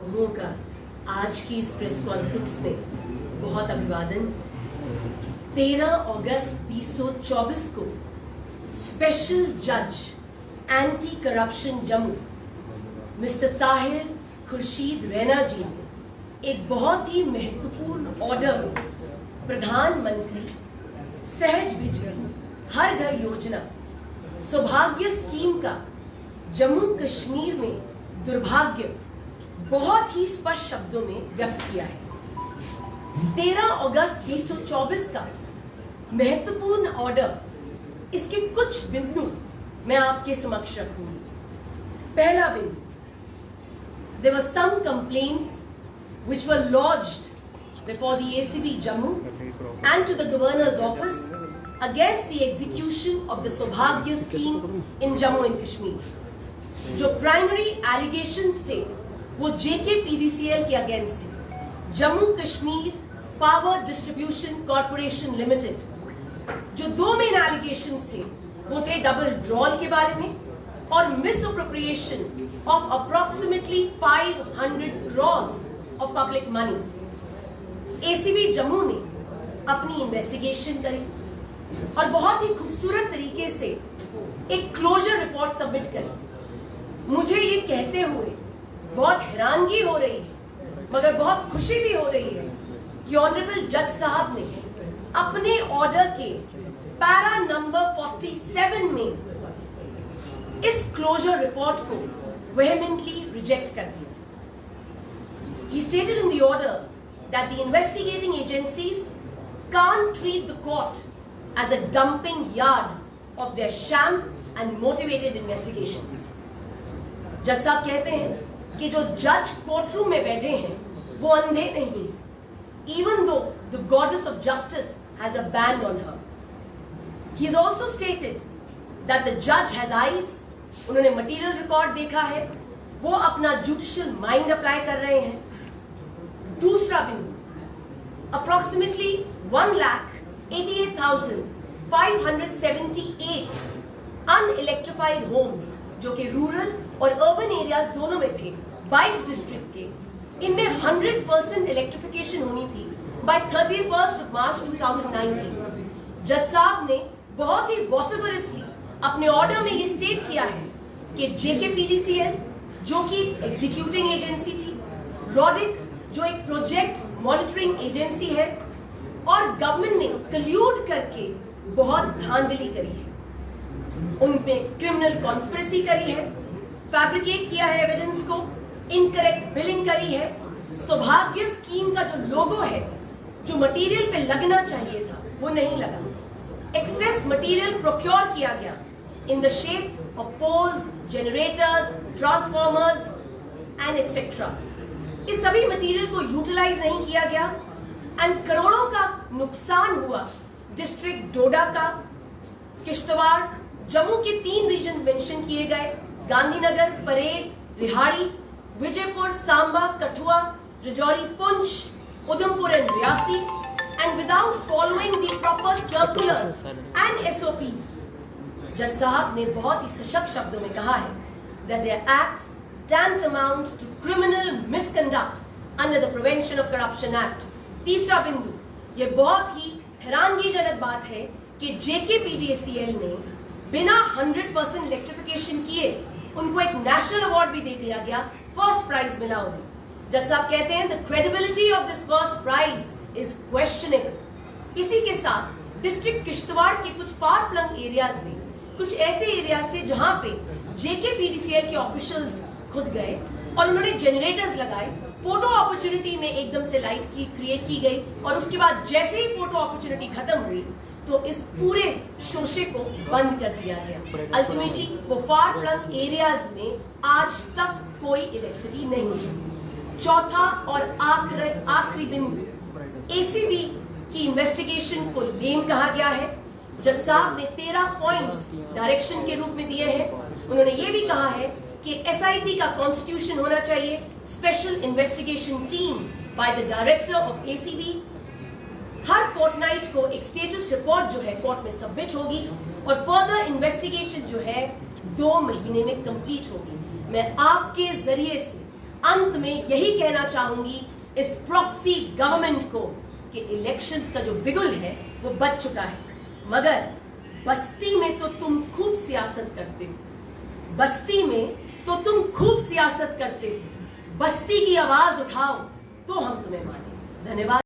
लोगों का आज की इस प्रेस कॉन्फ्रेंस में बहुत अभिवादन। 13 अगस्त 2024 को स्पेशल जज anti corruption Jammu mister Tahir Khurshid Raina ji ने एक बहुत ही महत्वपूर्ण ऑर्डर में प्रधानमंत्री सहज बिजली हर घर योजना सौभाग्य स्कीम का जम्मू कश्मीर में दुर्भाग्य बहुत ही स्पष्ट शब्दों में व्यक्त किया है। 13 अगस्त 2024 का महत्वपूर्ण ऑर्डर, इसके कुछ बिंदु मैं आपके समक्ष रखूंगी। पहला बिंदु, there were some complaints which were lodged before the ACB Jammu and to the governor's office against the execution of the Saubhagya scheme in Jammu and Kashmir. जो प्राइमरी एलिगेशंस थे वो JKPDCL के अगेंस्ट थे। Jammu Kashmir power distribution corporation limited जो दो main allegations थे वो थे डबल ड्रॉल के बारे में और miss appropriation of approximately 500 crores of public money. ACB Jammu ने अपनी इन्वेस्टिगेशन करी और बहुत ही खूबसूरत तरीके से एक क्लोजर रिपोर्ट सबमिट करी। मुझे ये कहते हुए बहुत हैरानगी हो रही है मगर बहुत खुशी भी हो रही है कि ऑनरेबल जज साहब ने अपने ऑर्डर के पैरा नंबर 47 में इस क्लोजर रिपोर्ट को vehemently रिजेक्ट कर दिया। He stated in the order that the investigating agencies can't treat the court as a dumping yard of their sham and motivated investigations. जज साहब कहते हैं कि जो जज कोर्टरूम में बैठे हैं वो अंधे नहीं, even though the goddess of justice has a band on her. He has also stated that the judge has eyes. उन्होंने मटीरियल रिकॉर्ड देखा है, वो अपना जुडिशियल माइंड अप्लाई कर रहे हैं। दूसरा बिंदु, approximately 1,88,578 unelectrified homes जो कि रूरल और अर्बन एरियाज दोनों में थे 22 डिस्ट्रिक्ट के, इनमें 100% इलेक्ट्रिफिकेशन होनी थी बाय 31 मार्च 2019। जज साहब ने बहुत ही वॉसिफरसली अपने ऑर्डर में ये स्टेट किया है कि JKPDCL जो कि एग्जीक्यूटिंग एजेंसी थी, रॉडिक जो एक प्रोजेक्ट मॉनिटरिंग एजेंसी है और गवर्नमेंट ने कल्यूड करके बहुत धांधली करी है, उनमें क्रिमिनल कॉन्स्पिरेसी करी है, फैब्रिकेट किया है एविडेंस को, इनकरेक्ट बिलिंग करी है। सौभाग्य स्कीम का जो लोगो है जो मटेरियल पे लगना चाहिए था वो नहीं लगा। एक्सेस मटेरियल प्रोक्योर किया गया in the shape of poles, generators, transformers and et cetera. इस सभी मटेरियल को यूटिलाइज नहीं किया गया एंड करोड़ों का नुकसान हुआ। डिस्ट्रिक्ट डोडा का, किश्तवाड़, जम्मू के 3 रीजन मेंशन किए गए, Gandhinagar, parade, Rehari, Vijaypur, Samba, Kathua, Rajouri, Poonch, Udhampur and Reasi, and without following the proper circulars and SOPs. जज साहब ने बहुत ही सशक्त शब्दों में कहा है that their acts tantamount to criminal misconduct under the Prevention of Corruption Act. तीसरा बिंदु, ये बहुत ही हैरानगीजनक बात है कि JKPDCL ने बिना 100% इलेक्ट्रिफिकेशन किए उनको एक नेशनल अवार्ड भी दे दिया गया, फर्स्ट प्राइज मिला उन्हें। जज साहब कहते हैं the credibility of this first prize is questionable. इसी के साथ डिस्ट्रिक्ट किश्तवाड़ के कुछ फार फ्लंग एरियाज में कुछ ऐसे एरियाज थे जहां पे JKPDCL के ऑफिशियल्स खुद गए और उन्होंने जनरेटर्स लगाए, फोटो अपॉर्चुनिटी में एकदम से लाइट की क्रिएट की गई और उसके बाद जैसे ही फोटो अपॉर्चुनिटी खत्म हुई तो इस पूरे शोशे को बंद कर दिया गया। अल्टीमेटली वो फार फ्लंग एरियाज में आज तक कोई इलेक्ट्रिसिटी नहीं है। चौथा और आखिरी बिंदु, ACB की इन्वेस्टिगेशन को लेम कहा गया है। जज साहब ने 13 पॉइंट्स डायरेक्शन के रूप में दिए हैं। उन्होंने ये भी कहा है कि SIT का कॉन्स्टिट्यूशन होना चाहिए, special investigation team by the director of ACB। हर फोर्टनाइट को एक स्टेटस रिपोर्ट जो है कोर्ट में सबमिट होगी और फर्दर इन्वेस्टिगेशन जो है 2 महीने में कंप्लीट होगी। मैं आपके जरिए से अंत में यही कहना चाहूंगी इस प्रॉक्सी गवर्नमेंट को कि इलेक्शंस का जो बिगुल है वो बच चुका है, मगर बस्ती में तो तुम खूब सियासत करते हो, बस्ती में तो तुम खूब सियासत करते हो, बस्ती की आवाज उठाओ तो हम तुम्हें माने। धन्यवाद।